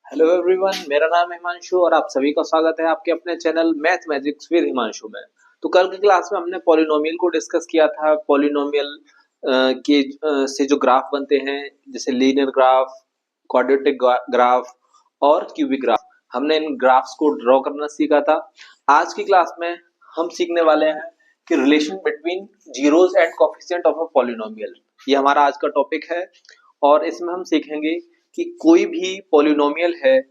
Hello everyone, मेरा नाम है हिमांशु और आप सभी का स्वागत है आपके अपने channel Math Magics with Himanshu में। तो कल की क्लास में हमने पॉलिनोमियल को डिस्कस किया था। पॉलिनोमियल के से जो ग्राफ बनते हैं, जैसे लीनियर ग्राफ, क्वाड्रेटिक ग्राफ और क्यूबिक ग्राफ, हमने इन ग्राफ्स को ड्रॉ करना सीखा था। आज की क्लास में हम सीखने वाले हैं कि relation between zeros and coefficient of a polynomial. ये हमारा आज का टॉपिक है और इसमें हम सीखेंगे कि कोई भी पॉलिनोमियल है,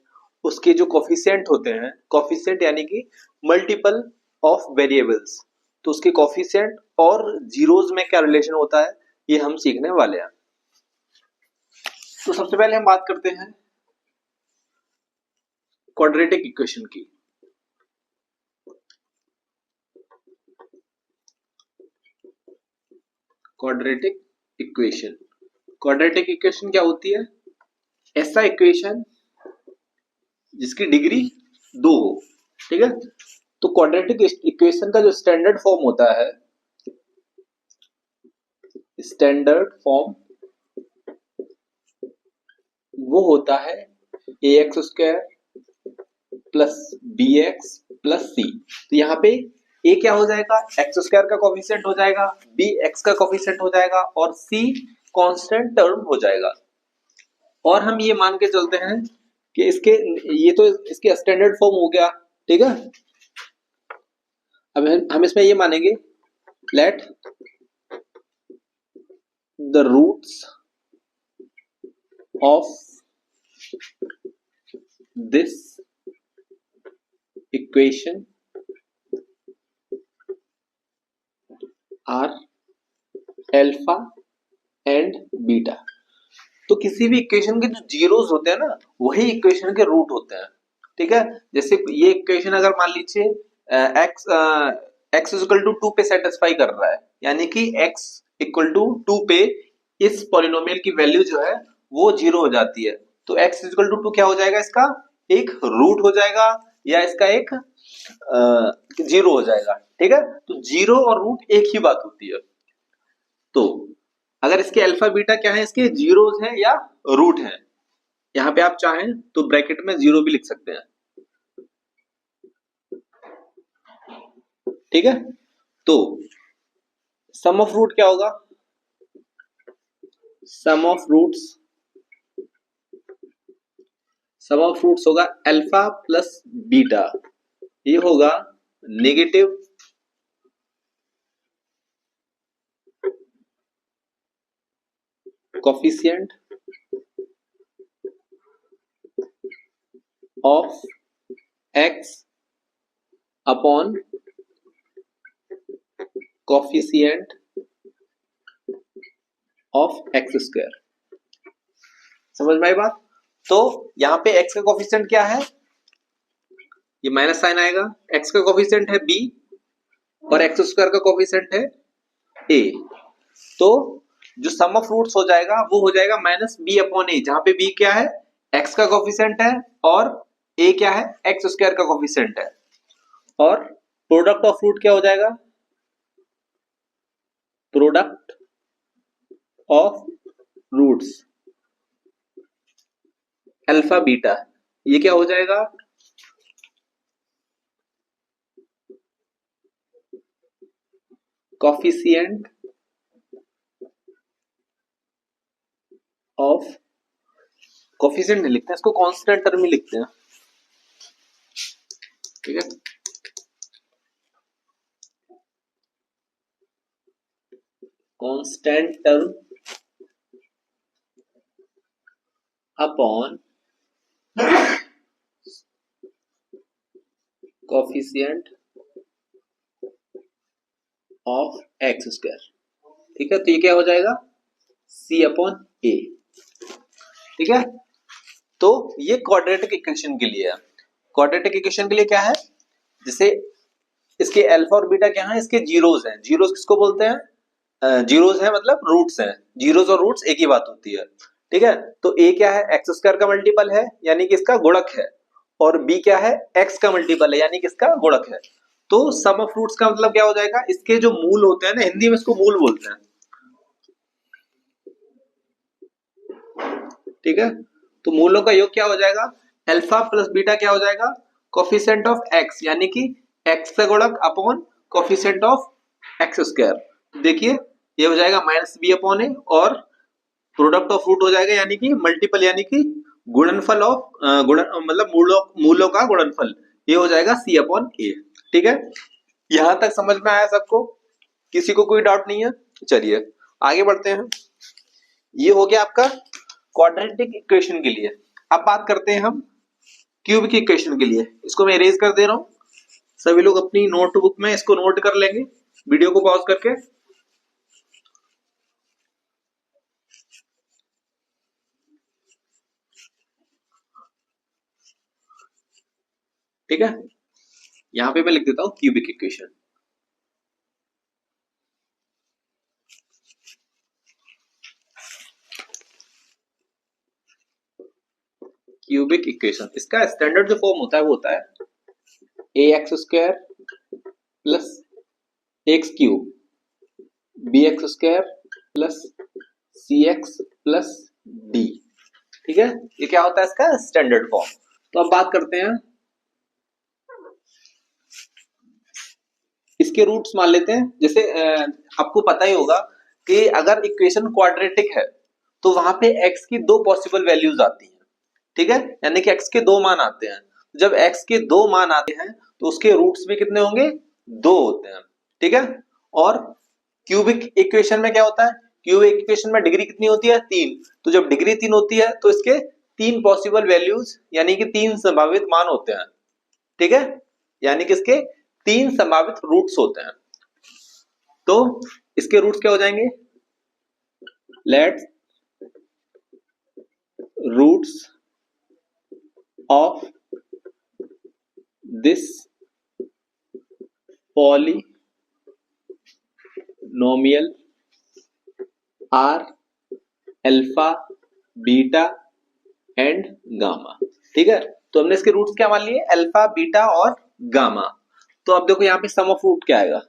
उसके जो कोफिशिएंट होते हैं, कोफिशिएंट यानी कि मल्टीपल ऑफ वेरिएबल्स, तो उसके कोफिशिएंट और जीरोस में क्या रिलेशन होता है, ये हम सीखने वाले हैं। तो सबसे पहले हम बात करते हैं क्वाड्रेटिक इक्वेशन की। क्वाड्रेटिक इक्वेशन, क्वाड्रेटिक इक्वेशन क्या होती है? ऐसा इक्वेशन जिसकी डिग्री 2 हो, ठीक है। तो क्वाड्रेटिक इक्वेशन का जो स्टैंडर्ड फॉर्म होता है, स्टैंडर्ड फॉर्म वो होता है ax square plus bx plus c। तो यहाँ पे a क्या हो जाएगा? x स्क्वायर का कोफिशिएंट हो जाएगा, b x का कोफिशिएंट हो जाएगा और c कांस्टेंट टर्म हो जाएगा। और हम ये मान के चलते हैं कि ये तो इसके स्टैंडर्ड फॉर्म हो गया, ठीक है। अब हम इसमें ये मानेंगे, let the roots of this equation are alpha and beta. तो किसी भी इक्वेशन के जो जीरोस होते हैं ना, वही इक्वेशन के रूट होते हैं, ठीक है। जैसे ये इक्वेशन अगर मान लीजिए x इक्वल टू 2 पे सेटिस्फाई कर रहा है, यानी कि x इक्वल टू 2 पे इस पॉलिनोमियल की वैल्यू जो है वो जीरो हो जाती है, तो x इक्वल टू 2 क्या हो जाएगा? इसका एक रूट हो जाएगा या इसका एक जीरो हो जाएगा, ठीक है। तो जीरो और रूट एक ही बात होती है। तो अगर इसके अल्फा बीटा क्या है, इसके जीरोस हैं या रूट हैं। यहाँ पे आप चाहें तो ब्रैकेट में जीरो भी लिख सकते हैं, ठीक है। तो सम ऑफ रूट क्या होगा? सम ऑफ रूट्स होगा अल्फा प्लस बीटा, ये होगा negative coefficient of x upon coefficient of x square. समझ में आई बात? तो यहाँ पे x का कोफिशिएंट क्या है? ये माइनस साइन आएगा। x का कोफिशिएंट है b और x स्क्वायर का कोफिशिएंट है a। तो जो सम ऑफ रूट्स हो जाएगा वो हो जाएगा माइनस बी अपॉन ए, जहां पे b क्या है? x का कोफिशिएंट है और a क्या है? x स्क्वायर का कोफिशिएंट है। और प्रोडक्ट ऑफ रूट क्या हो जाएगा? Product of roots alpha beta, ये क्या हो जाएगा? कोफिशिएंट ऑफ, कोफिशिएंट नहीं लिखते हैं इसको, कांस्टेंट टर्म ही लिखते हैं, ठीक है। Constant term upon coefficient of x square, ठीक है। तो ये क्या हो जाएगा? c अपॉन a, ठीक है। तो ये क्वाड्रेटिक इक्वेशन के लिए है। क्वाड्रेटिक इक्वेशन के लिए क्या है? जैसे इसके अल्फा और बीटा क्या है? इसके जीरोस हैं। जीरोस किसको बोलते हैं? जीरोस है मतलब रूट्स हैं। जीरोस और रूट्स एक ही बात होती है, ठीक है। तो a क्या है? एक्स स्क्वायर का मल्टीपल है, यानी कि इसका गुणक है, और b क्या है? x का मल्टीपल है, यानी कि इसका गुणक है। तो सम ऑफ रूट्स का मतलब क्या हो जाएगा? इसके जो मूल होते हैं ना, हिंदी में इसको मूल बोलते हैं, ठीक है। तो मूलों का योग क्या हो जाएगा? अल्फा प्लस बीटा क्या हो जाएगा, कोफिशिएंट ऑफ एक्स, यानी कि एक्स का गुणक upon coefficient of x square. देखिए ये हो जाएगा माइनस बी अपॉन ए, और प्रोडक्ट ऑफ रूट हो जाएगा यानी कि मल्टीपल, यानी कि गुणनफल ऑफ गुणन मतलब मूलों का गुणनफल, ये हो जाएगा सी अपॉन ए। ठीक है, यहां तक समझ में आया सबको, किसी को कोई डाउट नहीं है? चलिए आगे बढ़ते हैं। ये हो गया आपका क्वाड्रेटिक इक्वेशन के लिए। अब बात करते हैं हम क्यूबिक इक्वेशन के लिए। इसको मैं इरेज कर दे रहा हूं, सभी लोग अपनी नोटबुक में इसको नोट कर लेंगे वीडियो को पॉज करके। ठीक है, यहां पे मैं लिख देता हूं क्यूबिक इक्वेशन। क्यूबिक इक्वेशन, इसका स्टैंडर्ड जो फॉर्म होता है वो होता है a x square plus x cube b x square plus c x plus d. ठीक है, ये क्या होता है इसका स्टैंडर्ड फॉर्म। तो अब बात करते हैं, इसके रूट्स मान लेते हैं। जैसे आपको पता ही होगा कि अगर इक्वेशन क्वाड्रेटिक है तो वहां पे x की दो पॉसिबल वैल्यूज आती हैं। ठीक है, यानी कि x के दो मान आते हैं। जब x के दो मान आते हैं तो उसके रूट्स भी कितने होंगे, दो होते हैं। ठीक है, और क्यूबिक इक्वेशन में क्या होता है, क्यूबिक इक्वेशन में डिग्री कितनी होती है, तीन। तो जब डिग्री तीन होती है तो इसके तीन पॉसिबल वैल्यूज यानी कि तीन संभावित मान होते हैं। ठीक है, यानी कि इसके तीन संभावित रूट्स होते हैं। तो इसके रूट्स क्या हो जाएंगे, let's roots of this polynomial are alpha beta and gamma. ठीक है, तो हमने इसके रूट्स क्या मान लिए, अल्फा बीटा और गामा। तो अब देखो यहाँ पे सम ऑफ रूट क्या आएगा,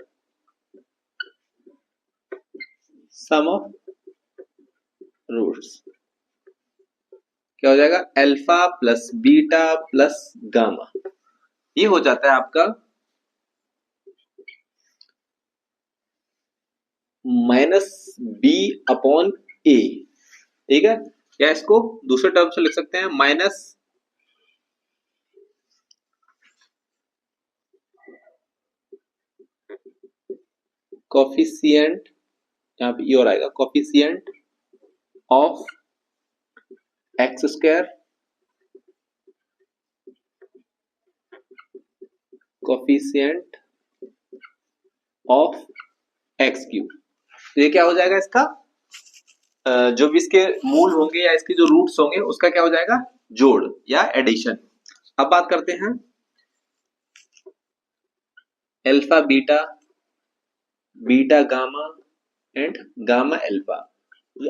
सम ऑफ रूट्स क्या हो जाएगा, alpha plus beta plus gamma. ये हो जाता है आपका माइनस बी अपॉन ए। ठीक है, या इसको दूसरे टर्म से लिख सकते हैं माइनस कोफिशिएंट, यहाँ पे ये और आएगा coefficient of x square coefficient of x cube. तो ये क्या हो जाएगा इसका जो भी इसके मूल होंगे या इसके जो रूट्स होंगे उसका क्या हो जाएगा, जोड़ या एडिशन। अब बात करते हैं alpha beta beta gamma and gamma alpha,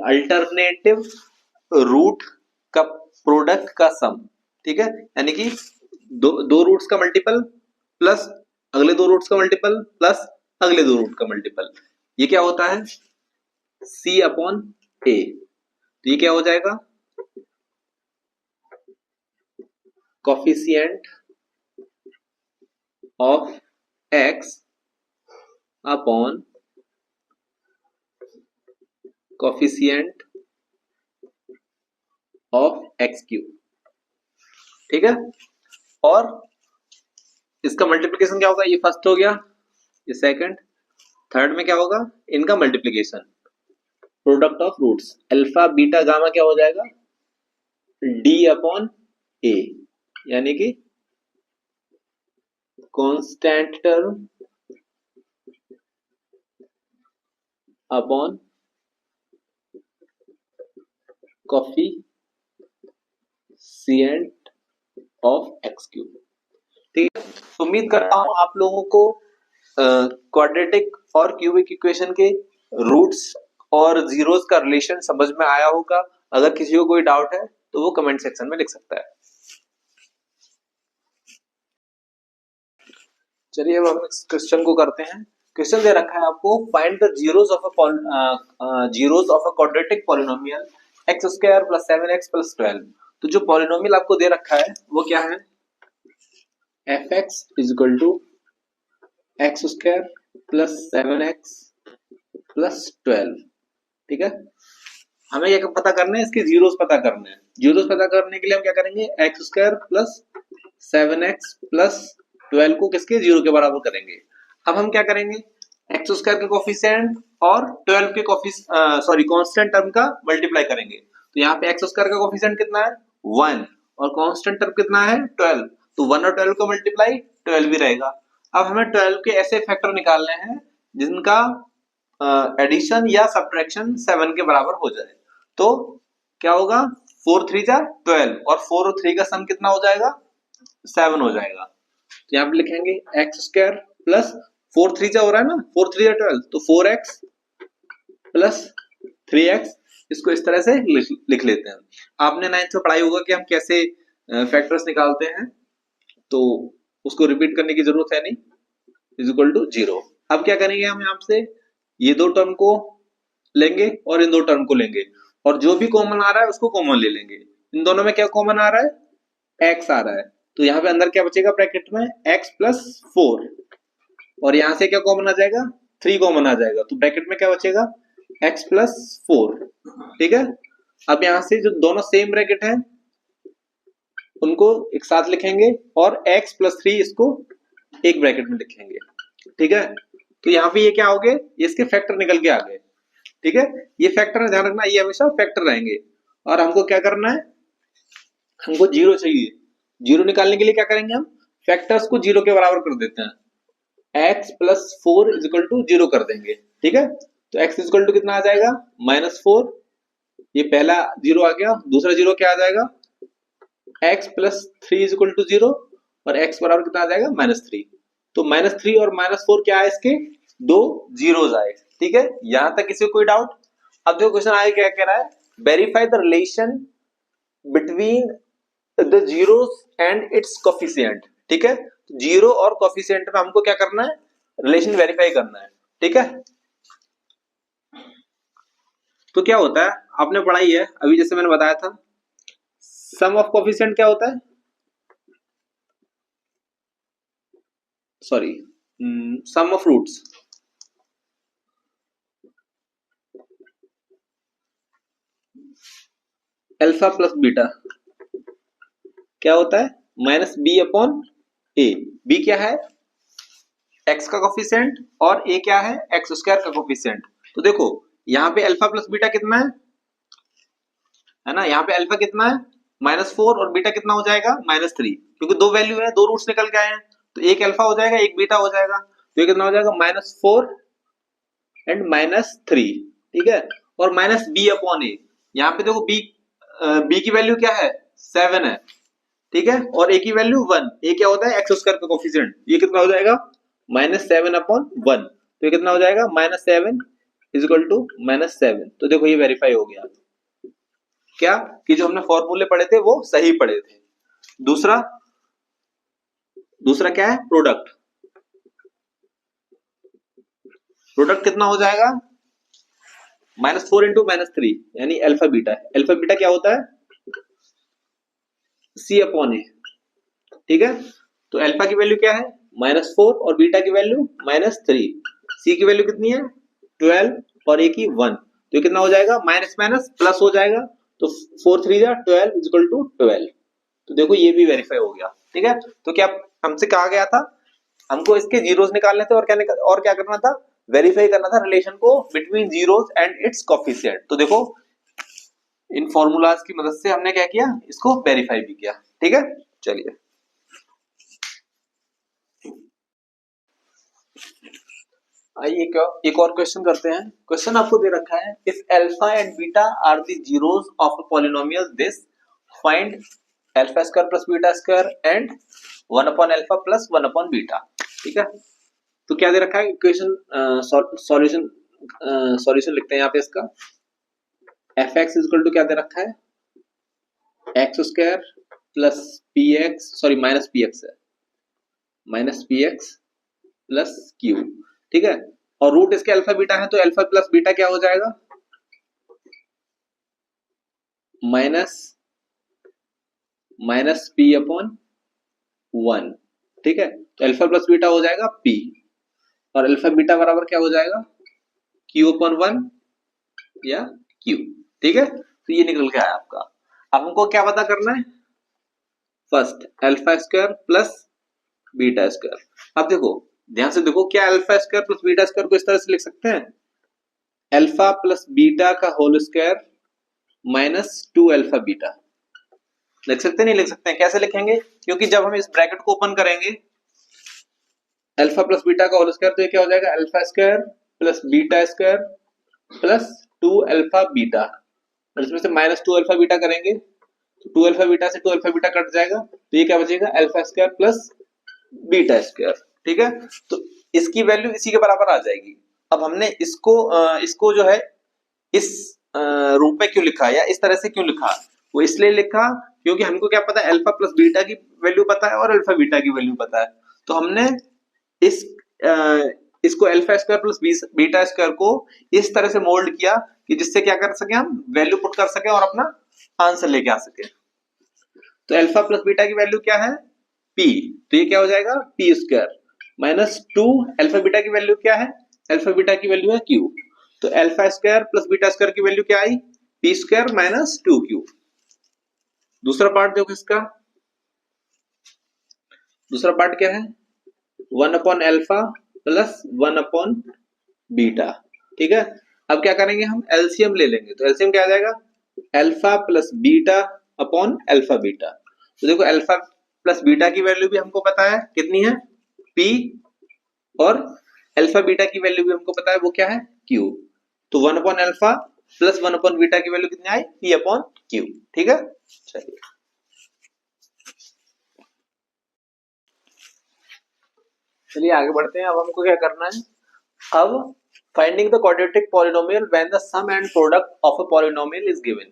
alternative root का प्रोडक्ट का सम। ठीक है, यानी कि दो रूट्स का मल्टीपल प्लस अगले दो रूट्स का मल्टीपल प्लस अगले दो रूट का मल्टीपल, ये क्या होता है c अपॉन ए। तो ये क्या हो जाएगा, coefficient of x upon coefficient of x cube. ठीक है, और इसका मल्टीप्लिकेशन क्या होगा, ये फर्स्ट हो गया, ये सेकंड, थर्ड में क्या होगा, इनका multiplication product of roots alpha beta gamma क्या हो जाएगा, डी अपॉन ए, यानी कि constant term upon coefficient of x cube. ठीक है, उम्मीद करता हूं आप लोगों को क्वाड्रेटिक और क्यूबिक इक्वेशन के रूट्स और जीरोस का रिलेशन समझ में आया होगा। अगर किसी को कोई डाउट है तो वो कमेंट सेक्शन में लिख सकता है। चलिए अब हम इस क्वेश्चन को करते हैं। क्वेश्चन दे रखा है आपको, find the zeros of a quadratic polynomial x² + 7x + 12। तो जो पॉलिनोमियल आपको दे रखा है वो क्या है, f x is equal to x square plus 7x plus 12। ठीक है, हमें ये पता करना है, इसके जीरोस पता करने हैं। जीरोस पता करने के लिए हम क्या करेंगे, x square plus 7x plus 12 को किसके जीरो के बराबर करेंगे। अब हम क्या करेंगे, एक्स स्क्वायर के कोफिशिएंट और 12 के कांस्टेंट टर्म का मल्टीप्लाई करेंगे। तो यहाँ पे एक्स स्क्वायर का कोफिशिएंट कितना है 1 और कांस्टेंट टर्म कितना है 12, तो 1 और 12 का मल्टीप्लाई 12 भी रहेगा। अब हमें 12 के ऐसे फैक्टर निकालने हैं जिनका एडिशन या सब्ट्रैक्शन 7 के बराबर हो जाए। तो क्या होगा, 4 3 जा 12 और 4 और 3 का सम कितना हो जाएगा 7 हो जाएगा। तो यहाँ पे लिखेंगे एक्स स्क्वायर प्लस 4 3 जा हो रहा है ना, 4 3 जा 12, तो 4x प्लस 3x, इसको इस तरह से लिख लेते हैं। आपने 9th में पढ़ाई होगा कि हम कैसे फैक्टर्स निकालते हैं, तो उसको रिपीट करने की जरूरत है नहीं, इज इक्वल टू 0। अब क्या करेंगे, हम यहाँ से ये दो टर्म को लेंगे और इन दो टर्म को लेंगे और जो भी कॉमन आ रहा है उसको कॉमन ले लेंगे। इन दोनों में क्या कॉमन आ रहा है, x आ रहा है, तो यहाँ पे अंदर क्या बचेगा ब्रैकेट में x प्लस 4 और यहाँ से क्या कॉमन आ जाएगा 3 कॉमन आ जाएगा, तो ब्रैकेट में क्या बचेगा x प्लस 4। ठीक है, अब यहाँ से जो दोनों सेम ब्रैकेट है उनको एक साथ लिखेंगे और x प्लस 3 इसको एक ब्रैकेट में लिखेंगे। ठीक है, तो यहाँ पे ये क्या हो गए, ये इसके फैक्टर निकल के आ गए। ठीक है, ये फैक्टर ध्यान रखना, ये हमेशा फैक्टर रहेंगे। और हमको क्या करना है, हमको जीरो चाहिए। जीरो निकालने के लिए क्या करेंगे, हम फैक्टर्स को जीरो के बराबर कर देते हैं, x plus 4 is equal to 0 कर देंगे। ठीक है, तो x इज इक्वल टू कितना आ जाएगा -4, ये पहला जीरो आ गया, दूसरा जीरो क्या आ जाएगा x plus 3 is equal to 0 और x बराबर कितना आ जाएगा -3। तो -3 और -4 क्या है, इसके दो जीरोस आए। ठीक है, यहां तक किसी को कोई डाउट। अब देखो क्वेश्चन आगे क्या कह रहा है, verify the relation between the zeros and it's coefficient. ठीक है, जीरो और कोफिशिएंट में हमको क्या करना है, रिलेशन वेरीफाई करना है। ठीक है, तो क्या होता है, आपने पढ़ाई है अभी, जैसे मैंने बताया था सम ऑफ कोफिशिएंट क्या होता है, sorry sum of roots. Alpha plus beta क्या होता है -b/a। b क्या है x का कोफिशिएंट और a क्या है x स्क्वायर का कोफिशिएंट। तो देखो यहाँ पे अल्फा प्लस बीटा कितना है ना, यहाँ पे अल्फा कितना है -4 और बीटा कितना हो जाएगा -3, क्योंकि दो वैल्यू है, दो रूट्स निकल के आए हैं, तो एक अल्फा हो जाएगा एक बीटा हो जाएगा, तो ये कितना हो जाएगा -4 एंड -3। ठीक है, और -b/a, यहाँ पे देखो b की वैल्यू क्या है 7 है। ठीक है, और a की वैल्यू 1, a क्या होता है एक्स स्क्वायर का कोफिशिएंट, ये कितना हो जाएगा -7/1, तो ये कितना हो जाएगा -7 इज इक्वल टू -7। तो देखो ये वेरीफाई हो गया क्या, कि जो हमने फॉर्मूले पढ़े थे वो सही पढ़े थे। दूसरा क्या है, प्रोडक्ट। प्रोडक्ट कितना हो जाएगा -4 इंटू -3 यानी अल्फा बीटा। अल्फा बीटा क्या होता है c/a। ठीक है, तो अल्फा की वैल्यू क्या है -4 और बीटा की वैल्यू -3, c की वैल्यू कितनी है 12 और a की 1, तो ये कितना हो जाएगा माइनस माइनस प्लस हो जाएगा, तो 4 3 जा 12 इज इक्वल टू 12। तो देखो ये भी वेरीफाई हो गया। ठीक है, तो क्या हमसे कहा गया था, हमको इसके जीरोस निकालने थे और क्या करना था, वेरीफाई करना था रिलेशन को between zeros and it's coefficient. तो देखो इन फॉर्मूलाज की मदद से हमने क्या किया, इसको वेरीफाई भी किया। ठीक है, चलिए आइए एक और क्वेश्चन करते हैं। क्वेश्चन आपको दे रखा है, if alpha and beta are the zeros of a polynomial this, find alpha square plus beta square and 1/अल्फा प्लस 1/बीटा। ठीक है, तो क्या दे रखा है इक्वेशन, सॉल्यूशन लिखते हैं यहाँ पे इसका। F x is equal to क्या दे रखा है x square plus p x, sorry minus p x है, minus p x plus q. ठीक है, और रूट इसके अल्फा बीटा है, तो अल्फा प्लस बीटा क्या हो जाएगा माइनस पी अपॉन 1, ठीक है। तो अल्फा प्लस बीटा हो जाएगा पी, और अल्फा बीटा बराबर क्या हो जाएगा, क्यू अपॉन 1 या क्यू, ठीक है। तो ये निकल के आया आपका। अब हमको क्या पता करना है, first alpha square plus beta square. अब देखो ध्यान से देखो, क्या alpha square plus beta square को इस तरह से लिख सकते हैं, अल्फा प्लस बीटा का whole square minus 2 alpha beta, लिख सकते नहीं लिख सकते हैं, कैसे लिखेंगे, क्योंकि जब हम इस ब्रैकेट को ओपन करेंगे अल्फा प्लस बीटा का होल स्क्वायर, तो ये क्या हो जाएगा, alpha square plus beta square plus 2 alpha beta, और इसमें से माइनस 2 अल्फा बीटा करेंगे तो 2 अल्फा बीटा से 2 अल्फा बीटा कट जाएगा, तो ये क्या बचेगा, alpha square plus beta square, ठीक है। तो इसकी वैल्यू इसी के बराबर आ जाएगी। अब हमने इसको जो है इस रूप में क्यों लिखा या इस तरह से क्यों लिखा, वो इसलिए लिखा क्योंकि हमको क्या पता है, अल्फा प्लस बीटा की वैल्यू पता है और अल्फा बीटा की वैल्यू पता है। तो हमने इस इसको alpha square plus beta square को इस तरह से मोल्ड किया कि जिससे क्या कर सके, हम वैल्यू पुट कर सके और अपना आंसर लेके आ सके। तो अल्फा प्लस बीटा की वैल्यू क्या है, पी, तो ये क्या हो जाएगा, P square minus 2 alpha beta की वैल्यू क्या है, अल्फा बीटा की वैल्यू है क्यू, तो alpha square plus beta square की वैल्यू क्या आई, पी स्क्वायर माइनस 2q। दूसरा पार्ट देखो इसका, दूसरा पार्ट क्या है, 1 upon alpha plus 1 upon beta, ठीक है। अब क्या करेंगे, हम एलसीएम ले लेंगे, तो एलसीएम क्या आ जाएगा, alpha plus beta upon alpha beta. तो देखो अल्फा प्लस बीटा की वैल्यू भी हमको पता है कितनी है, पी, और अल्फा बीटा की वैल्यू भी हमको पता है वो क्या है, क्यू। तो 1 upon alpha plus 1 upon beta की वैल्यू कितनी आई, पी अपॉन क्यू, ठीक है। चलिए चलिए आगे बढ़ते हैं। अब हमको क्या करना है, अब finding the quadratic polynomial when the sum and product of a polynomial is given,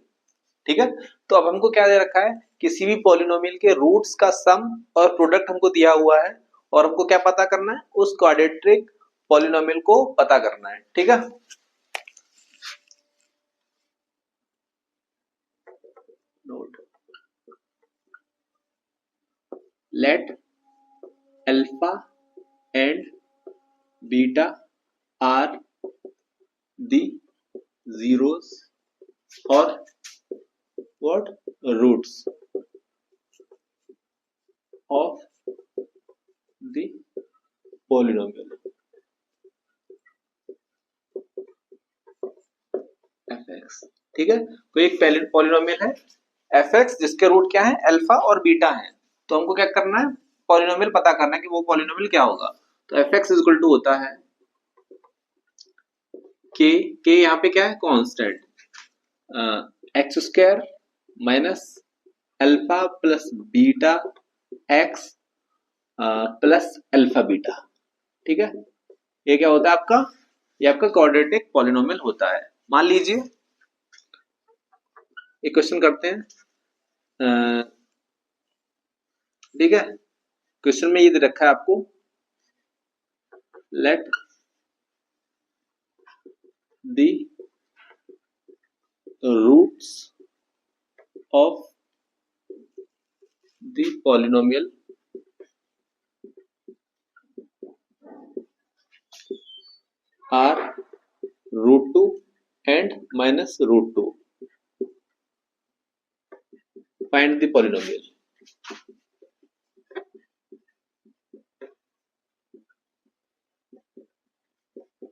ठीक है। तो अब हमको क्या दे रखा है, किसी भी पॉलिनोमियल के रूट्स का सम और प्रोडक्ट हमको दिया हुआ है, और हमको क्या पता करना है, उस क्वाड्रेटिक पॉलिनोमियल को पता करना है, ठीक है। Note, let alpha and beta are the zeros or what roots of the polynomial fx, ठीक है। तो एक पॉलिनोमियल है fx जिसके रूट क्या है, अल्फा और बीटा है। तो हमको क्या करना है, पॉलिनोमियल पता करना है कि वो पॉलिनोमियल क्या होगा। तो fx इक्वल टू होता है के यहाँ पे क्या है, constant, x square minus alpha plus beta x plus alpha beta, ठीक है। ये क्या होता है आपका, ये आपका क्वाड्रेटिक पॉलिनोमियल होता है। मान लीजिए एक क्वेश्चन करते हैं, ठीक है। क्वेश्चन में ये दे रखा है आपको, let the roots of the polynomial are √2 and minus √2, find the polynomial,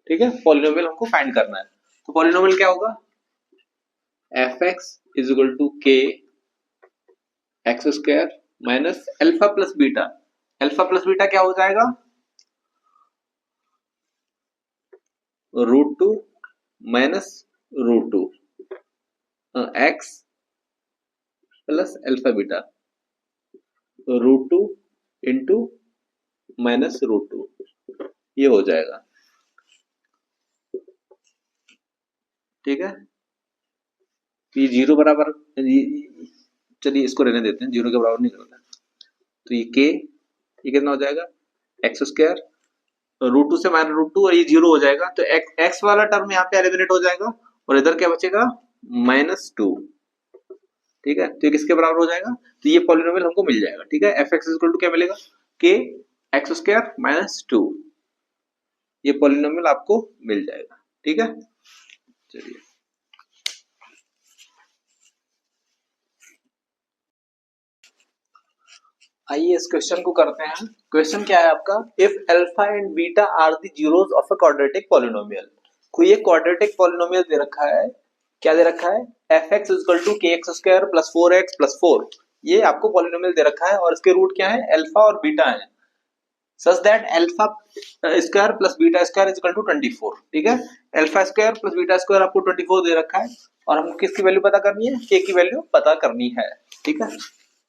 ठीक है। पॉलिनोमियल हमको फाइंड करना है, तो पॉलिनोमियल क्या होगा, fx इज इक्वल टू के x square minus alpha plus beta, alpha plus beta क्या हो जाएगा, √2 minus √2 x plus alpha beta, √2 into minus √2, ये हो जाएगा, ठीक है। ये जीरो बराबर, चलिए इसको रहने देते हैं, जीरो के बराबर नहीं करना। तो ये कितना हो जाएगा, एक्स स्क्वायर √2 से माइनस √2 और ये जीरो हो जाएगा, तो एक्स वाला टर्म यहाँ पे एलिमिनेट हो जाएगा और इधर क्या बचेगा, -2 ठीक है, तो ये किसके बराबर हो जाएगा, तो ये पॉलिनोमियल हमको मिल जाएगा। ठीक है, एफ एक्स इक्वल टू क्या मिलेगा, के एक्स स्क्वायर माइनस 2, ये पॉलिनोमियल आपको मिल जाएगा। ठीक है, चलिए आइए इस क्वेश्चन को करते हैं। क्वेश्चन क्या है आपका, if alpha and beta are the zeros of a quadratic polynomial. कोई एक क्वाड्रेटिक पॉलिनोमियल दे रखा है, क्या दे रखा है, एफ एक्स इक्वल टू के x square plus 4x plus 4, ये आपको पॉलिनोमियल दे रखा है और इसके रूट क्या है, अल्फा और बीटा है, such that alpha square plus beta square is equal to 24। ठीक है, alpha square plus beta square आपको 24 दे रखा है और हमको किसकी वैल्यू पता करनी है, के की वैल्यू पता करनी है। ठीक है,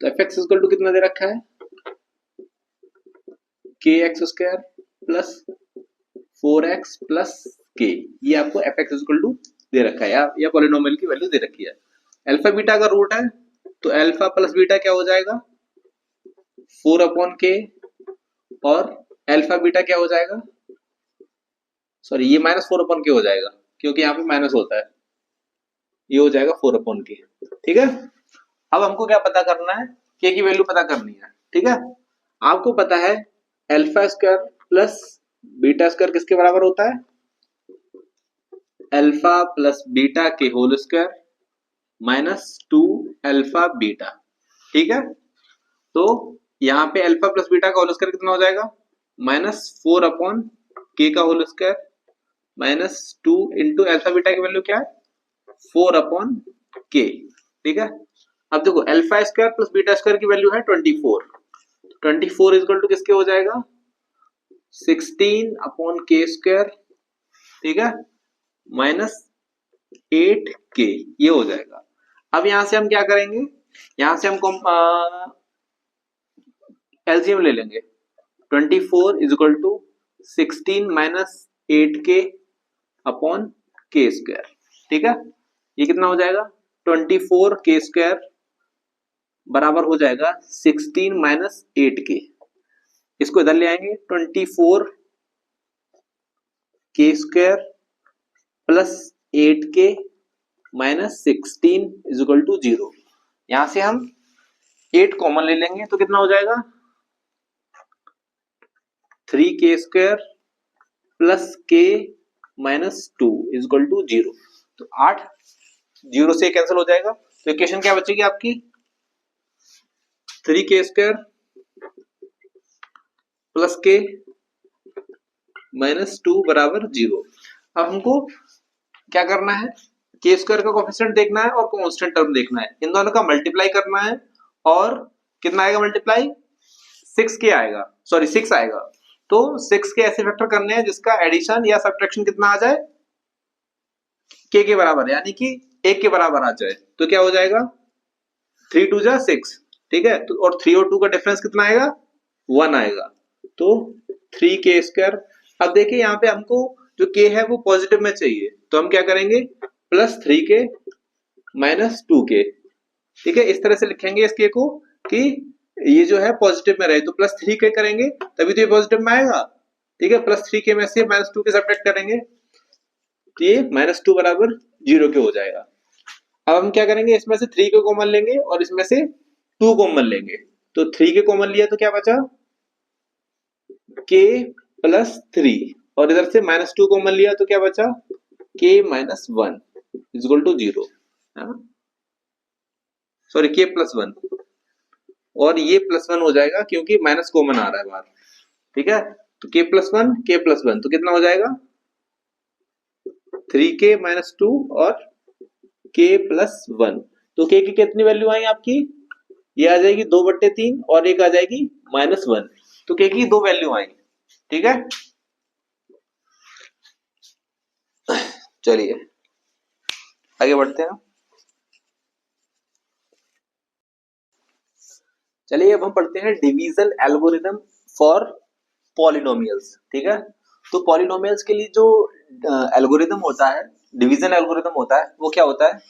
तो एफ एक्स इक्वल टू कितना दे रखा है, के x square plus 4x plus के, ये आपको एफ एक्स इक्वल टू दे रखा है, या पॉलिनोमियल की वैल्यू दे रखी है। अल्फा बीटा का रूट है तो अल्फा प्लस बीटा क्या हो जाएगा, 4 अपॉन के, और अल्फा बीटा क्या हो जाएगा, सॉरी ये माइनस 4 अपॉन के हो जाएगा क्योंकि यहाँ पे माइनस होता है, ये हो जाएगा 4 अपॉन के। ठीक है, अब हमको क्या पता करना है, के की वैल्यू पता करनी है। ठीक है, आपको पता है alpha square plus beta square किसके बराबर होता है, अल्फा प्लस बीटा के whole square minus 2 alpha beta. ठीक है, तो यहाँ पे अल्फा प्लस बीटा का होल स्क्वायर कितना हो जाएगा, माइनस 4 अपॉन के का whole square minus 2 into alpha beta की वैल्यू क्या है, 4 अपॉन के। ठीक है, अब देखो alpha square plus beta square की वैल्यू है 24, 24 इज इक्वल टू किसके हो जाएगा, 16 अपॉन के स्क्वायर, ठीक है, माइनस 8 के, ये हो जाएगा। अब यहां से हम क्या करेंगे, यहां से हम एलसीएम ले लेंगे, 24 इज इक्वल टू 16 माइनस 8 के अपॉन के स्क्वायर। ठीक है, ये कितना हो जाएगा, 24 के स्क्वायर बराबर हो जाएगा 16 माइनस 8 के, इसको इधर ले आएंगे, 24 के स्क्वायर प्लस 8 के माइनस 16 इज इक्वल टू 0। यहां से हम 8 कॉमन ले लेंगे तो कितना हो जाएगा, 3 के स्क्वायर प्लस के माइनस 2 इज इक्वल टू 0। तो 8 0 से कैंसिल हो जाएगा, तो इक्वेशन क्या बचेगी आपकी, 3 के स्क्वायर प्लस के माइनस 2 बराबर 0। अब हमको क्या करना है, के स्क्वायर का कोफिशिएंट देखना है और कांस्टेंट टर्म देखना है, इन दोनों का मल्टीप्लाई करना है और कितना आएगा मल्टीप्लाई, 6 के आएगा, सॉरी 6 आएगा। तो 6 के ऐसे फैक्टर करने हैं जिसका एडिशन या सब्ट्रैक्शन कितना आ जाए, के बराबर, यानी कि 1 के बराबर आ जाए, तो क्या हो जाएगा, 3 2 जा 6। ठीक है, तो और 3 और 2 का डिफरेंस कितना आएगा, 1 आएगा, तो 3 के स्क्वायर। अब देखिए यहाँ पे हमको जो के है वो पॉजिटिव में चाहिए, तो हम क्या करेंगे, प्लस 3 के माइनस 2 के। ठीक है, इस तरह से लिखेंगे इस के को कि ये जो है पॉजिटिव में रहे, तो प्लस 3 के करेंगे तभी तो ये पॉजिटिव में आएगा। ठीक है, प्लस 3 के में से माइनस 2 के सब्ट्रैक्ट करेंगे तो ये माइनस 2 बराबर 0 के हो जाएगा। अब हम क्या करेंगे, इसमें से 3 को कॉमन लेंगे और इसमें से 2 कॉमन लेंगे, तो 3 के कॉमन लिया तो क्या बचा, के प्लस 3, और इधर से माइनस 2 कॉमन लिया तो क्या बचा, K minus 1 is equal to 0, sorry K plus 1, और ये प्लस 1 हो जाएगा क्योंकि माइनस कॉमन आ रहा है बाहर। ठीक है, तो के प्लस 1 के प्लस 1 तो कितना हो जाएगा, 3 के माइनस 2 और के प्लस 1। तो के की कितनी वैल्यू आई आपकी, ये आ जाएगी 2/3 और एक आ जाएगी -1, तो के की 2 वैल्यू आई। ठीक है, चलिए आगे बढ़ते हैं। चलिए अब हम पढ़ते हैं डिवीजन एल्गोरिदम फॉर पॉलिनोमियल्स। ठीक है, तो पॉलिनोमियल्स के लिए जो एल्गोरिदम होता है, डिवीजन एल्गोरिदम होता है, वो क्या होता है,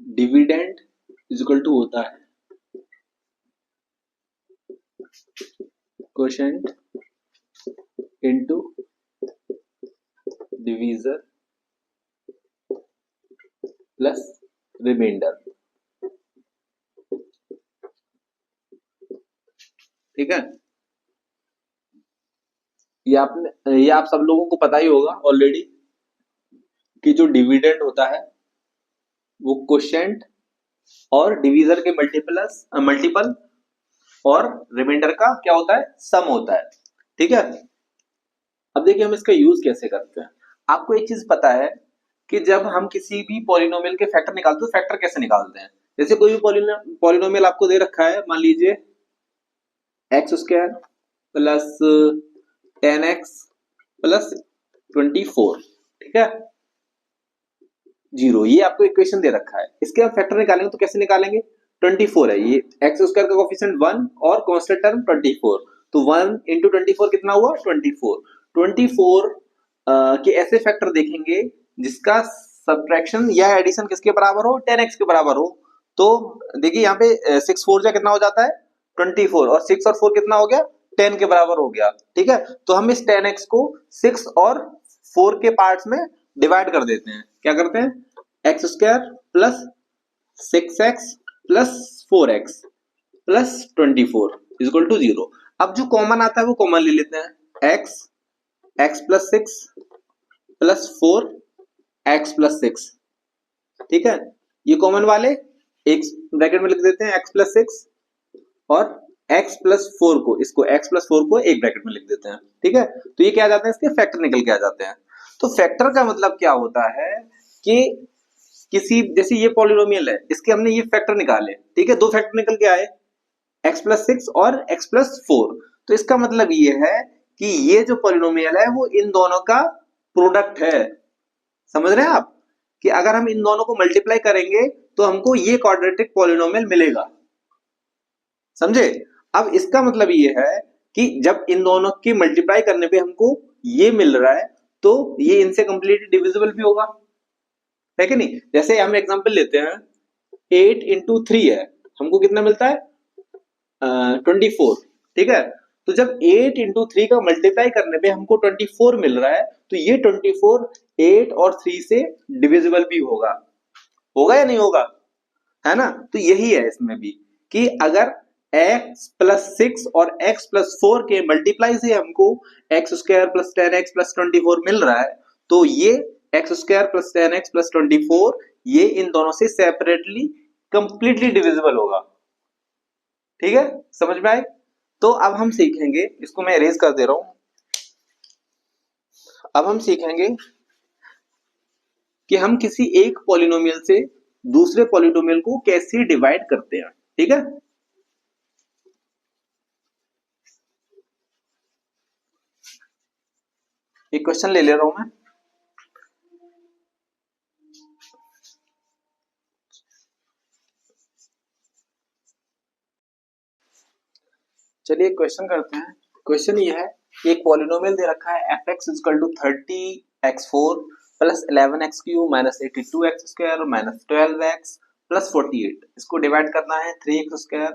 डिविडेंड इज इक्वल टू होता है quotient into divisor plus remainder. ठीक है, ये आप सब लोगों को पता ही होगा ऑलरेडी कि जो डिविडेंड होता है वो क्वोशिएंट और डिवीजर के मल्टीपल और रिमाइंडर का क्या होता है, सम होता है। ठीक है, अब देखिए हम इसका यूज कैसे करते हैं। आपको एक चीज पता है कि जब हम किसी भी पॉलिनोमियल के फैक्टर निकालते हैं, फैक्टर कैसे निकालते हैं। जैसे कोई भी पॉलिनोमियल आपको दे रखा है, मान लीजिए x square plus 10x plus 24, ठीक है, 0, ये आपको इक्वेशन दे रखा है। इसके हम फैक्टर निकालेंगे तो कैसे निकालेंगे, 24 है, ये एक्स स्क्वायर का कोफिशिएंट 1 और कांस्टेंट टर्म 24, तो 1 इंटू 24 कितना हुआ 24। 24 के ऐसे फैक्टर देखेंगे जिसका सब्ट्रैक्शन या एडिशन किसके बराबर हो, 10x के बराबर हो। तो देखिए यहाँ पे 6 4 जा कितना हो जाता है 24, और 6 और 4 कितना हो गया 10 के बराबर हो गया। ठीक है, तो हम इस 10x को 6 और 4 के पार्ट्स में डिवाइड कर देते हैं। क्या करते हैं, x square plus 6x plus 4x plus 24 equal to 0। अब जो कॉमन आता है वो कॉमन ले लेते हैं, x plus 6 plus 4 x plus 6। ठीक है, ये कॉमन वाले एक ब्रैकेट में लिख देते हैं x प्लस 6, और x प्लस 4 को, इसको x प्लस 4 को एक ब्रैकेट में लिख देते हैं। ठीक है, तो ये क्या आ जाते हैं, इसके फैक्टर निकल के आ जाते हैं। तो फैक्टर का मतलब क्या होता है कि किसी, जैसे ये पॉलिनोमियल है, इसके हमने ये फैक्टर निकाले, ठीक है, दो फैक्टर निकल के आए, x प्लस 6 और x प्लस 4। तो इसका मतलब ये है कि ये जो पॉलिनोमियल है वो इन दोनों का प्रोडक्ट है। समझ रहे हैं आप, कि अगर हम इन दोनों को मल्टीप्लाई करेंगे तो हमको ये क्वाड्रेटिक पॉलिनोमियल मिलेगा। समझे, अब इसका मतलब ये है कि जब इन दोनों की मल्टीप्लाई करने पे हमको ये मिल रहा है तो ये इनसे कंप्लीटली डिविजिबल भी होगा, है कि नहीं। जैसे हम एग्जांपल लेते हैं, 8 इंटू 3 है, हमको कितना मिलता है 24। ठीक है, तो जब 8 इंटू 3 का मल्टीप्लाई करने पे हमको 24 मिल रहा है तो ये 24 8 और 3 से डिविजिबल भी होगा, होगा या नहीं होगा, है ना। तो यही है इसमें भी कि अगर x प्लस 6 और x प्लस 4 के मल्टीप्लाई से हमको x square plus 10x plus 24 मिल रहा है, तो ये x square plus 10x plus 24 ये इन दोनों से सेपरेटली कंप्लीटली डिविजिबल होगा। ठीक है, समझ में आए। तो अब हम सीखेंगे, इसको मैं इरेज कर दे रहा हूं, अब हम सीखेंगे कि हम किसी एक पॉलिनोमियल से दूसरे पॉलिनोमियल को कैसे डिवाइड करते हैं। ठीक है, एक क्वेश्चन ले रहा हूं मैं, चलिए क्वेश्चन करते हैं। क्वेश्चन ये है कि एक पॉलिनोमियल दे रखा है fx equal to 30x4 plus 11x³ minus 82x² minus 12x plus 48। इसको डिवाइड करना है 3x²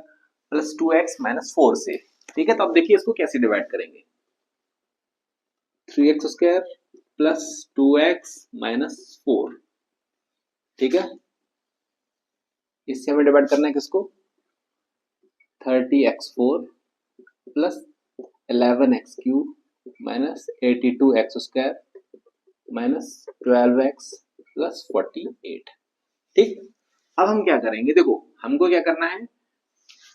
प्लस 2x माइनस 4 से। ठीक है, तो अब देखिए इसको कैसे डिवाइड करेंगे, 3x² प्लस 2x माइनस 4। ठीक है, इससे हमें डिवाइड करना है किसको, 30x4 plus 11x³ minus 82x² minus 12x plus 48। ठीक, अब हम क्या करेंगे, देखो हमको क्या करना है,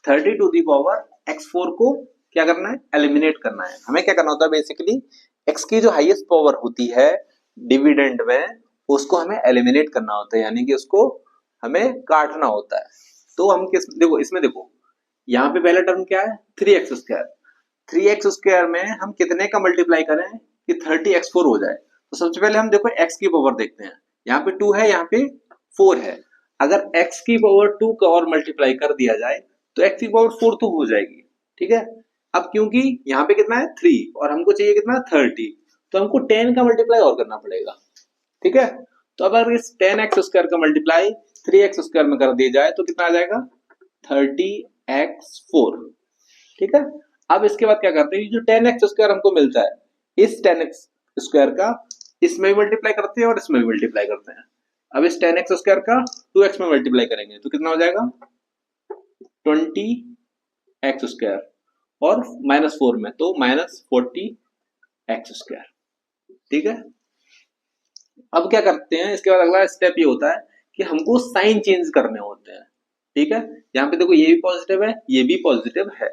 30 टू दी पावर x4 को क्या करना है, एलिमिनेट करना है। हमें क्या करना होता है, बेसिकली x की जो हाईएस्ट पावर होती है डिविडेंड में, उसको हमें एलिमिनेट करना होता है, यानी कि उसको हमें काटना होता है। तो हम किस, देखो इसमें देखो यहाँ पे पहला टर्म क्या है 3x²। 3x² में हम कितने का मल्टीप्लाई करें कि 30x4 हो जाए। तो सबसे पहले हम देखो x की पावर देखते हैं, यहाँ पे 2 है, यहाँ पे 4 है। अगर x की पावर 2 का और मल्टीप्लाई कर दिया जाए तो x की पावर 4 तो हो जाएगी। ठीक है, अब क्योंकि यहाँ पे कितना है 3 और हमको चाहिए कितना 30, तो हमको 10 का मल्टीप्लाई और करना पड़ेगा। ठीक है, तो अगर इस 10x² का मल्टीप्लाई 3x² में कर दिया जाए तो कितना आ जाएगा 30x4। ठीक है, अब इसके बाद क्या करते हैं, जो 10x² हमको मिलता है, इस 10x² का इसमें भी मल्टीप्लाई करते हैं और इसमें भी मल्टीप्लाई करते हैं। अब इस 10x² का 2x में मल्टीप्लाई करेंगे तो कितना हो जाएगा 20x² और -4 में तो -40x²। ठीक है, अब क्या करते हैं, इसके बाद अगला स्टेप ये होता है कि हमको साइन चेंज करने होते हैं। ठीक है, यहाँ पे देखो ये भी पॉजिटिव है, ये भी पॉजिटिव है,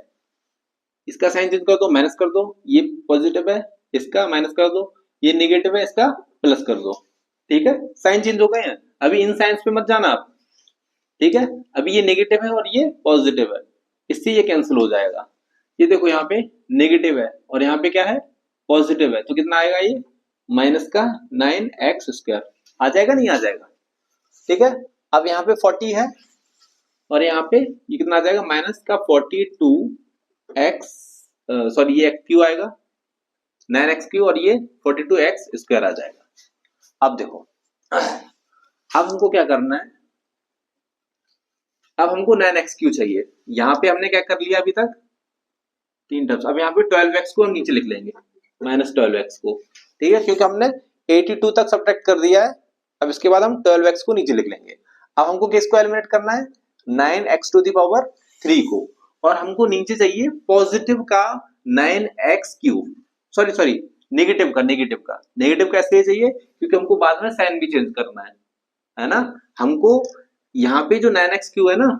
इसका साइन चेंज कर दो, माइनस कर दो, ये पॉजिटिव है, इसका माइनस कर दो, ये नेगेटिव है, इसका प्लस कर दो। ठीक है, साइन चेंज हो गए हैं। अभी इन साइंस पे मत जाना आप। ठीक है, अभी ये नेगेटिव है और ये पॉजिटिव है, इससे ये कैंसिल हो जाएगा। ये देखो यहाँ पे नेगेटिव है और यहाँ पे क्या है पॉजिटिव है, तो कितना आएगा ये माइनस का 9x² आ जाएगा, नहीं आ जाएगा। ठीक है, अब यहाँ पे 40 है और यहाँ पे ये कितना आ जाएगा माइनस का 42x, सॉरी ये क्यू आएगा 9x³ और ये 42x² आ जाएगा। अब देखो अब हमको क्या करना है, अब हमको 9x³ चाहिए। यहाँ पे हमने क्या कर लिया अभी तक 3 टर्म्स, अब यहाँ पे 12x को हम नीचे लिख लेंगे -12x को। ठीक है, क्योंकि हमने 82 तक सब्ट्रैक्ट कर दिया है, अब इसके बाद हम 12x को नीचे लिख लेंगे। अब हमको किसको एलिमिनेट करना है 9x³ को, और हमको नीचे चाहिए पॉजिटिव का 9x³, सॉरी नेगेटिव का नेगेटिव का इसलिए चाहिए क्योंकि हमको बाद में साइन भी चेंज करना है ना। हमको यहाँ पे जो 9x³ है ना,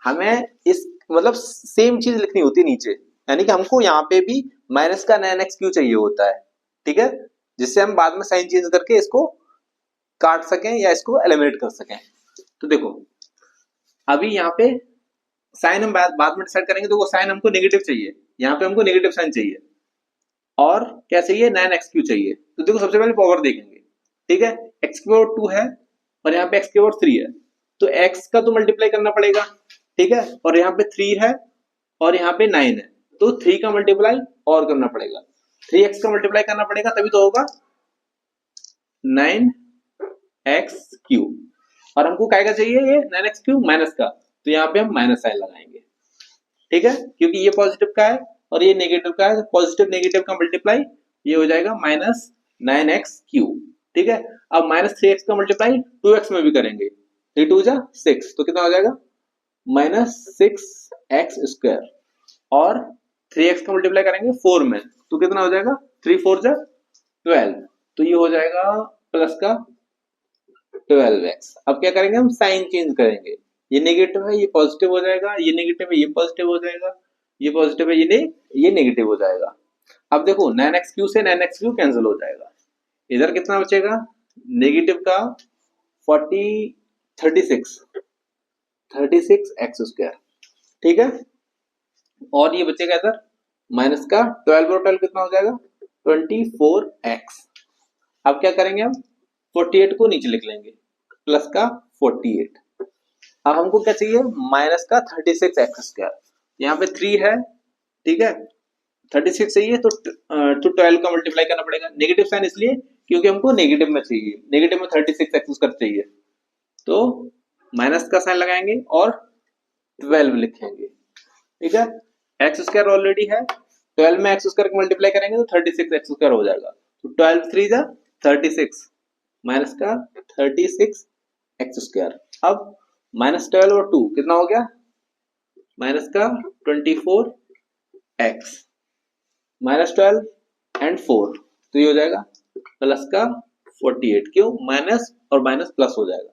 हमें इस मतलब सेम चीज लिखनी होती है नीचे, यानी कि हमको यहाँ पे भी माइनस का 9x³ चाहिए होता है। ठीक है, जिससे हम बाद में साइन चेंज करके इसको काट सकें या इसको एलिमिनेट कर सकें। तो देखो अभी यहाँ पे साइन हम बाद में डिसाइड करेंगे, तो वो साइन हमको नेगेटिव चाहिए, यहाँ पे हमको नेगेटिव साइन चाहिए और क्या चाहिए 9x³ चाहिए। तो देखो सबसे पहले पावर देखेंगे। ठीक है, x³ 2 है और यहाँ पे x³ 3 है, तो x का तो मल्टीप्लाई करना पड़ेगा। ठीक है, और यहाँ पे 3 है और यहाँ पे 9 है, तो 3 का मल्टीप्लाई और करना पड़ेगा, 3x का मल्टीप्लाई करना पड़ेगा, तभी तो होगा 9x³ और हमको क्या का चाहिए ये 9x³ माइनस का, तो यहाँ पे हम माइनस साइन लगाएंगे। ठीक है, क्योंकि ये पॉजिटिव का है और ये नेगेटिव का है, पॉजिटिव नेगेटिव का मल्टीप्लाई ये हो जाएगा -9x³। ठीक है, अब -3x का मल्टीप्लाई 2x में भी करेंगे, 3 2 जा 6, तो कितना हो जाएगा -6x² और 3x का मल्टीप्लाई करेंगे 4 में, तो कितना हो जाएगा 3 4 जा 12, तो ये हो जाएगा प्लस का 12x। अब क्या करेंगे हम साइन चेंज करेंगे, ये नेगेटिव है ये पॉजिटिव हो जाएगा, ये नेगेटिव है ये पॉजिटिव हो जाएगा, ये पॉजिटिव है ये नेगेटिव हो जाएगा। अब देखो 9x³ से 9x³ कैंसिल हो जाएगा, इधर कितना बचेगा नेगेटिव का 36x²। ठीक है, और ये बचेगा इधर माइनस का 12 और 12 कितना हो जाएगा 24x। अब क्या करेंगे हम 48 को नीचे लिख लेंगे, प्लस का 48। अब हमको क्या चाहिए माइनस का 36x², यहाँ पे 3 है। ठीक है, 36 चाहिए तो 12 का मल्टीप्लाई करना पड़ेगा, नेगेटिव साइन इसलिए क्योंकि हमको नेगेटिव में चाहिए, नेगेटिव में 36x² चाहिए, तो माइनस का साइन लगाएंगे और 12 लिखेंगे। ठीक है, x² ऑलरेडी है, 12 में x² को मल्टीप्लाई करेंगे तो 36x² हो जाएगा, तो 12 3 जा 36 माइनस का 36x²। अब -12 और 2 कितना हो गया माइनस का 24x, -12 एंड 4, तो ये हो जाएगा प्लस का 48। क्यों माइनस और माइनस प्लस हो जाएगा,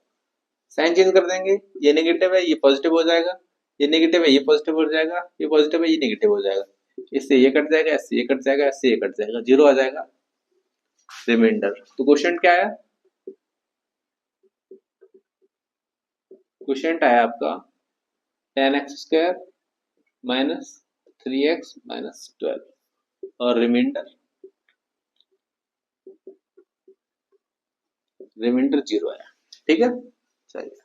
साइन चेंज कर देंगे, ये नेगेटिव है ये पॉजिटिव हो जाएगा, ये नेगेटिव है ये पॉजिटिव हो जाएगा, ये पॉजिटिव है ये नेगेटिव हो जाएगा, इससे ये कट जाएगा, इससे ये कट जाएगा, इससे ये कट जाएगा, 0 आ जाएगा रिमाइंडर। तो क्वेश्चन क्या आया, क्वेश्चन आया आपका 10x² माइनस 3x माइनस 12 और रिमाइंडर 0 आया। ठीक है, चलिए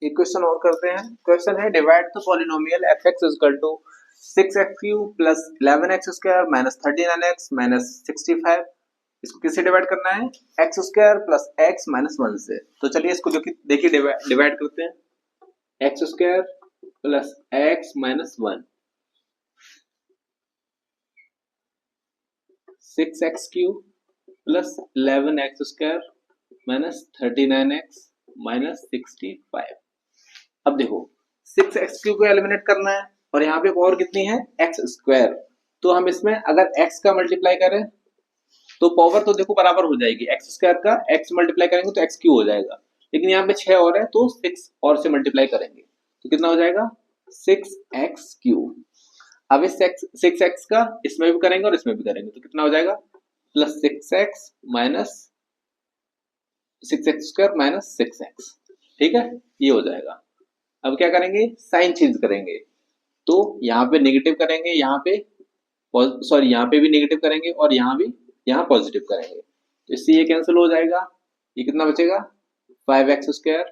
एक क्वेश्चन और करते हैं। क्वेश्चन है divide the polynomial fx equal to 6x³ plus 11x² minus 39x minus 65, इसको किससे डिवाइड करना है x² प्लस x माइनस 1 से। तो चलिए इसको देखिए डिवाइड करते हैं, x² plus x minus 1 6x³ plus 11x² minus 39x minus 65। अब देखो 6x³ को एलिमिनेट करना है और यहाँ पे पावर कितनी है x²। तो हम इसमें अगर x का मल्टीप्लाई करें तो पावर तो देखो बराबर हो जाएगी, x² का x मल्टीप्लाई करेंगे तो x³ हो जाएगा, लेकिन यहाँ पे 6 और है तो 6 और से मल्टीप्लाई करेंगे तो कितना हो जाएगा 6x³। अब इस 6x का इसमें भी करेंगे और इसमें भी करेंगे तो कितना हो जाएगा plus 6x minus 6x² minus 6x। ठीक है, ये हो जाएगा। अब क्या करेंगे साइन चेंज करेंगे, तो यहाँ पे नेगेटिव करेंगे, यहाँ पे सॉरी यहाँ पे भी नेगेटिव करेंगे और यहाँ भी यहाँ पॉजिटिव करेंगे तो इससे ये कैंसिल हो जाएगा। ये कितना बचेगा 5x²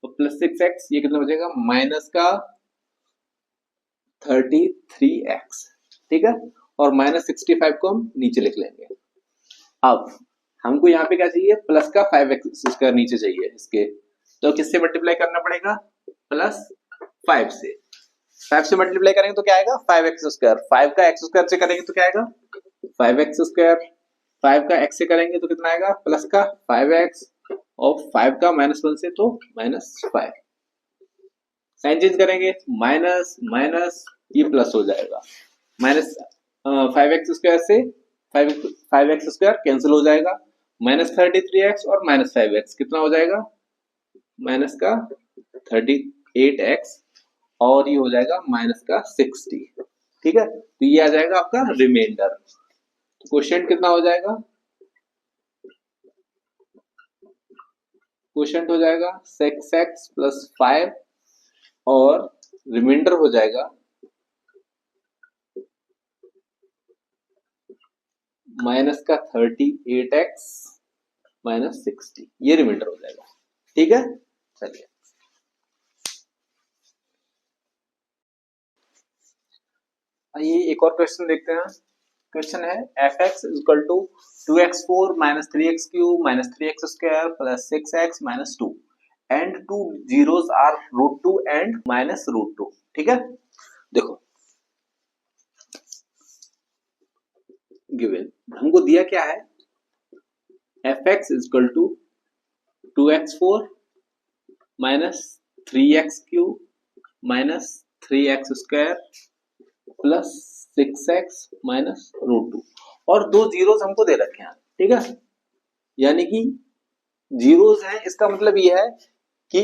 और प्लस 6x, ये कितना बचेगा माइनस का 33x। ठीक है, और माइनस 65 को हम नीचे लिख लेंगे। अब हमको यहाँ पे क्या चाहिए प्लस का 5x² नीचे चाहिए इसके, तो किससे मल्टीप्लाई करना पड़ेगा प्लस 5 से। 5 से मल्टीप्लाई करेंगे तो क्या आएगा 5x²। 5 का x² से करेंगे तो क्या आएगा 5x²। 5 का x से करेंगे तो कितना आएगा प्लस का 5x और 5 का -1 से तो -5। साइन चेंज करेंगे माइनस माइनस ये प्लस हो जाएगा, माइनस 5x² से 5x² कैंसिल हो जाएगा, माइनस 33x और माइनस 5x कितना हो जाएगा माइनस का 38x और ये हो जाएगा माइनस का 60। ठीक है, तो ये आ जाएगा आपका रिमाइंडर। क्वोशिएंट कितना हो जाएगा, क्वोशिएंट हो जाएगा 6x प्लस 5 और रिमाइंडर हो जाएगा माइनस का 38x माइनस 60। ये रिमाइंडर हो जाएगा। ठीक है, चलिए आइए एक और क्वेश्चन देखते हैं। क्वेश्चन है fx equal to 2x4 minus 3x³ minus 3x² plus 6x minus 2 and two zeros are √2 and minus √2। ठीक है, देखो गिवन हमको दिया क्या है fx equal to 2x4 minus 3x³ minus 3x² plus 6x minus √2 और दो जीरोस हमको दे रखे हैं। ठीक है, यानी कि जीरोस हैं, इसका मतलब ये है कि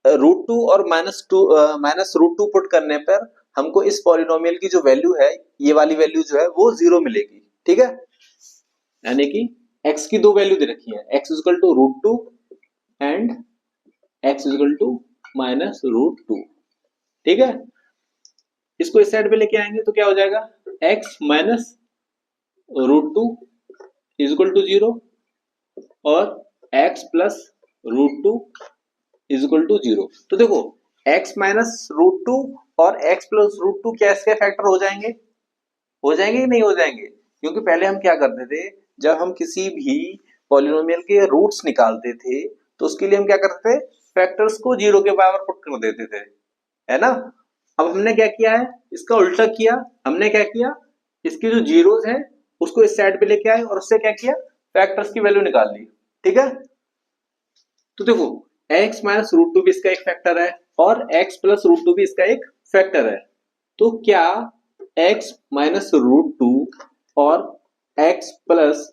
√2 और माइनस √2 पुट करने पर हमको इस पॉलिनोमियल की जो वैल्यू है ये वाली वैल्यू जो है वो 0 मिलेगी। ठीक है, यानी कि x की दो वैल्यू दे रखी है, x equal to √2 and x equal to minus √2। ठीक है, इसको इस साइड पे लेके आएंगे तो क्या हो जाएगा x minus √2 is equal to 0 और x plus √2 is equal to 0। तो देखो x माइनस √2 और x प्लस √2 क्या इसके फैक्टर हो जाएंगे कि नहीं हो जाएंगे? क्योंकि पहले हम क्या करते थे, जब हम किसी भी पॉलिनोमियल के रूट्स निकालते थे तो उसके लिए हम क्या करते थे फैक्टर्स को 0 के बराबर पुट कर देते थे, है ना। अब हमने क्या किया है इसका उल्टा किया, हमने क्या किया इसकी जो जीरोस है उसको इस साइड पे लेके आए और उससे क्या किया फैक्टर्स की वैल्यू निकाल ली। ठीक है, तो देखो x माइनस √2 भी इसका एक फैक्टर है और x प्लस √2 भी इसका एक फैक्टर है। तो क्या x माइनस √2 और x प्लस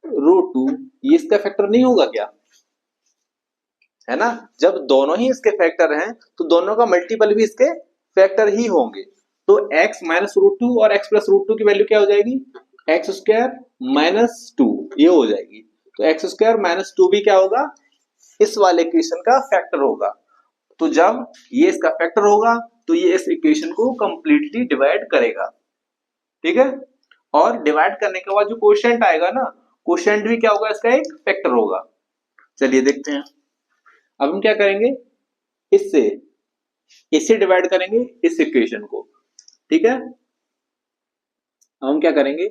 √2 ये इसका फैक्टर नहीं होगा क्या, है ना। जब दोनों ही इसके फैक्टर हैं तो दोनों का मल्टीपल भी इसके फैक्टर ही होंगे। तो x माइनस √2 और x प्लस √2 की वैल्यू क्या हो जाएगी x² माइनस 2 ये हो जाएगी। तो x² माइनस 2 भी क्या होगा इस वाले इक्वेशन का फैक्टर होगा। तो जब ये इसका फैक्टर होगा तो ये इस इक्वेशन को कंप्लीटली डिवाइड करेगा। ठीक है, और डिवाइड करने के बाद जो क्वोशिएंट आएगा ना, क्वोशिएंट भी क्या होगा इसका एक फैक्टर होगा। चलिए देखते हैं। अब हम क्या करेंगे इससे डिवाइड करेंगे इस इक्वेशन को। ठीक है, हम क्या करेंगे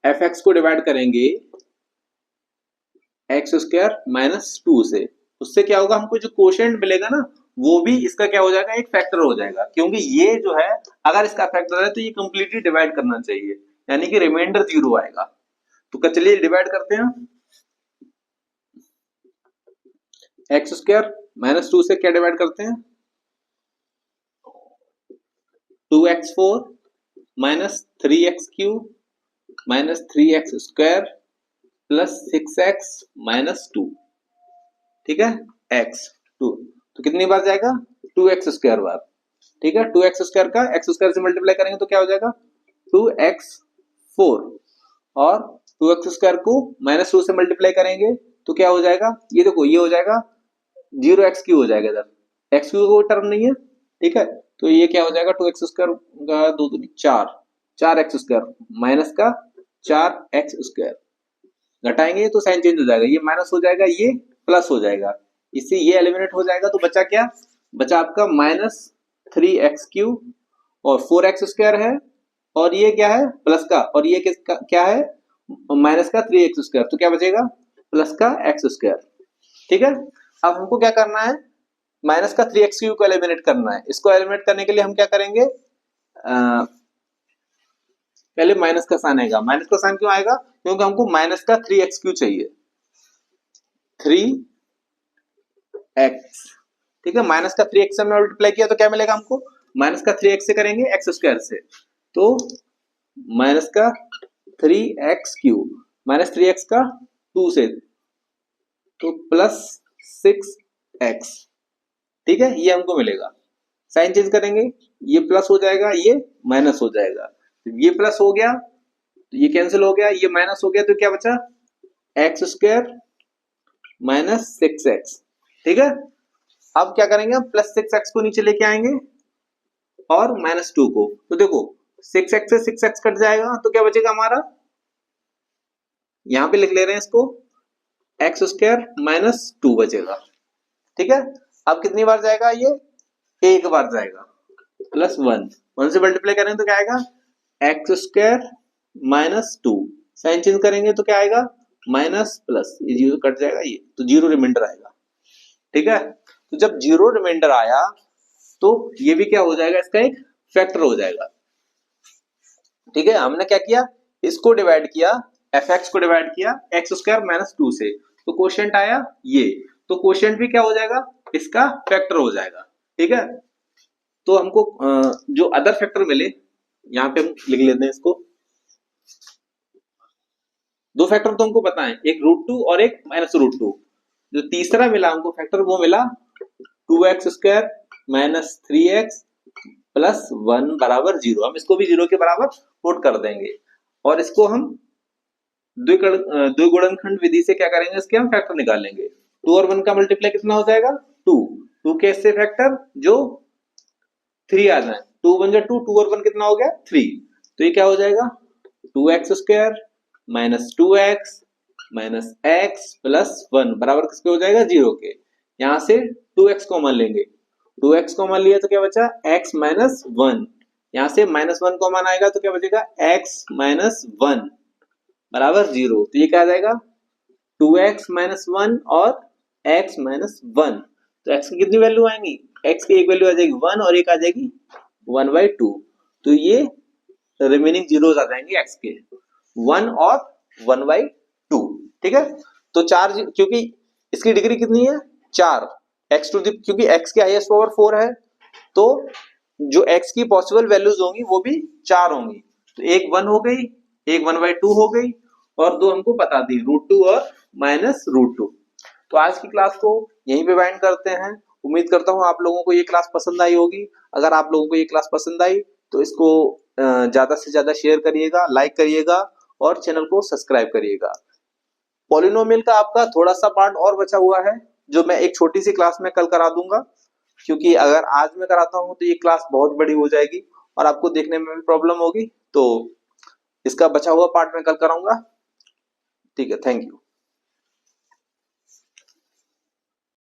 fx को डिवाइड करेंगे x² माइनस 2 से, उससे क्या होगा हमको जो क्वोशिएंट मिलेगा ना वो भी इसका क्या हो जाएगा एक फैक्टर हो जाएगा। क्योंकि ये जो है अगर इसका फैक्टर है तो ये कंप्लीटली डिवाइड करना चाहिए, यानी कि रिमाइंडर 0 आएगा। तो चलिए डिवाइड करते हैं। एक्स स्क्वायर माइनस 2 से क्या डिवाइड करते हैं? 2x4 minus 3x³ minus 3x square plus 6x minus 2, ठीक है, x2। तो कितनी बार जाएगा? 2x स्क्वायर बार, ठीक है। 2x स्क्वायर का x स्क्वायर से मल्टीप्लाई करेंगे तो क्या हो जाएगा? 2x4 और 2x स्क्वायर को माइनस 2 से मल्टीप्लाई करेंगे तो क्या हो जाएगा? ये देखो ये हो जाएगा 0x³ हो जाएगा, इधर x³ कोई टर्म नहीं है, ठीक है। तो ये क्या हो जाएगा? 2x स्क्वायर का 2 दूनी 4, 4x स्क्वायर माइनस का 4x स्क्वायर घटाएंगे तो साइन चेंज हो जाएगा, ये माइनस हो जाएगा, ये प्लस हो जाएगा, इससे ये एलिमिनेट हो जाएगा। तो बचा क्या? बचा आपका माइनस 3x³ और 4x स्क्वायर है, और ये क्या है? प्लस का, और ये किसका क्या है? माइनस का 3x स्क्वायर। तो क्या बचेगा? प्लस का x स्क्वायर, ठीक है। अब हमको क्या करना है? माइनस का 3x³ को एलिमिनेट करना है। इसको एलिमिनेट करने के लिए हम क्या करेंगे? पहले माइनस का साइन आएगा। माइनस का साइन क्यों आएगा? क्योंकि हमको माइनस का 3x³ चाहिए, 3x, ठीक है। माइनस का 3x से मल्टीप्लाई किया तो क्या मिलेगा हमको? माइनस का 3x से करेंगे x स्क्वायर से, तो माइनस का 3x³ माइनस 3x का 2 से, तो प्लस 6x, ठीक है, ये हमको मिलेगा। साइन चेंज करेंगे, ये प्लस हो जाएगा, ये माइनस हो जाएगा। ये प्लस हो गया तो ये कैंसिल हो गया, ये माइनस हो गया तो क्या बचा? x स्क्वायर माइनस 6x, ठीक है। अब क्या करेंगे? हम प्लस 6x को नीचे लेके आएंगे और माइनस 2 को, तो देखो 6x से 6x कट जाएगा तो क्या बचेगा हमारा? यहां पे लिख ले रहे हैं इसको, x स्क्वायर माइनस 2 बचेगा, ठीक है। अब कितनी बार जाएगा? ये एक बार जाएगा, प्लस 1 से मल्टीप्लाई करेंगे तो क्या आएगा? x square minus 2, sign change करेंगे तो क्या आएगा? माइनस प्लस, ये जीरो कट जाएगा, ये तो जीरो रिमाइंडर आएगा, ठीक है। तो जब जीरो रिमाइंडर आया तो ये भी क्या हो जाएगा? इसका एक फैक्टर हो जाएगा, ठीक है। हमने क्या किया? इसको डिवाइड किया, fx को डिवाइड किया x स्क्वायर माइनस 2 से, तो क्वोशिएंट आया ये, तो क्वोशिएंट भी क्या हो जाएगा? इसका फैक्टर हो जाएगा, ठीक है। तो हमको जो अदर फैक्टर मिले, यहाँ पे हम लिख लेते हैं इसको। दो फैक्टर तो हमको पता है, एक √2 और एक -√2। जो तीसरा मिला हमको फैक्टर, वो मिला 2x square minus 3x plus 1 बराबर 0। हम इसको भी 0 के बराबर पुट कर देंगे और इसको हम द्विगुणनखंड विधि से क्या करेंगे? इसके हम फैक्टर निकालेंगे। 2 और 1 का मल्टीप्लाई कितना हो जाएगा? 2 के इससे फैक्टर जो 3 आ जाए, 2 1 2, 2 और 1 कितना हो गया? 3। तो ये क्या हो जाएगा? 2x square minus 2x minus x plus 1 बराबर किसके हो जाएगा? 0 के। यहां से 2x कॉमन लेंगे, 2x कॉमन लिया तो क्या बचा? x minus 1। यहां से -1 कॉमन आएगा तो क्या बचेगा? x माइनस 1 बराबर 0। तो ये क्या आ जाएगा? 2x माइनस 1 और x माइनस 1। तो x की कितनी वैल्यू आएंगी? x की एक वैल्यू आ जाएगी 1 और एक आ जाएगी 1/2। तो ये रिमेनिंग जीरोस आ जाएंगे x के, 1 और 1/2, ठीक है। तो 4, क्योंकि इसकी डिग्री कितनी है? 4, क्योंकि x की हाईएस्ट पावर 4 है, तो जो x की पॉसिबल वैल्यूज होंगी वो भी 4 होंगी। तो एक 1 हो गई, एक 1/2 हो गई, और दो हमको बता दी, √2 और -√2। तो आज की क्लास को यहीं पे वाइंड करते हैं। उम्मीद करता हूँ आप लोगों को ये क्लास पसंद आई होगी। अगर आप लोगों को ये क्लास पसंद आई तो इसको ज्यादा से ज्यादा शेयर करिएगा, लाइक करिएगा और चैनल को सब्सक्राइब करिएगा। पॉलिनोमियल का आपका थोड़ा सा पार्ट और बचा हुआ है, जो मैं एक छोटी सी क्लास में कल करा दूंगा, क्योंकि अगर आज मैं कराता हूँ तो ये क्लास बहुत बड़ी हो जाएगी और आपको देखने में भी प्रॉब्लम होगी। तो इसका बचा हुआ पार्ट मैं कल कराऊंगा, ठीक है। Thank you.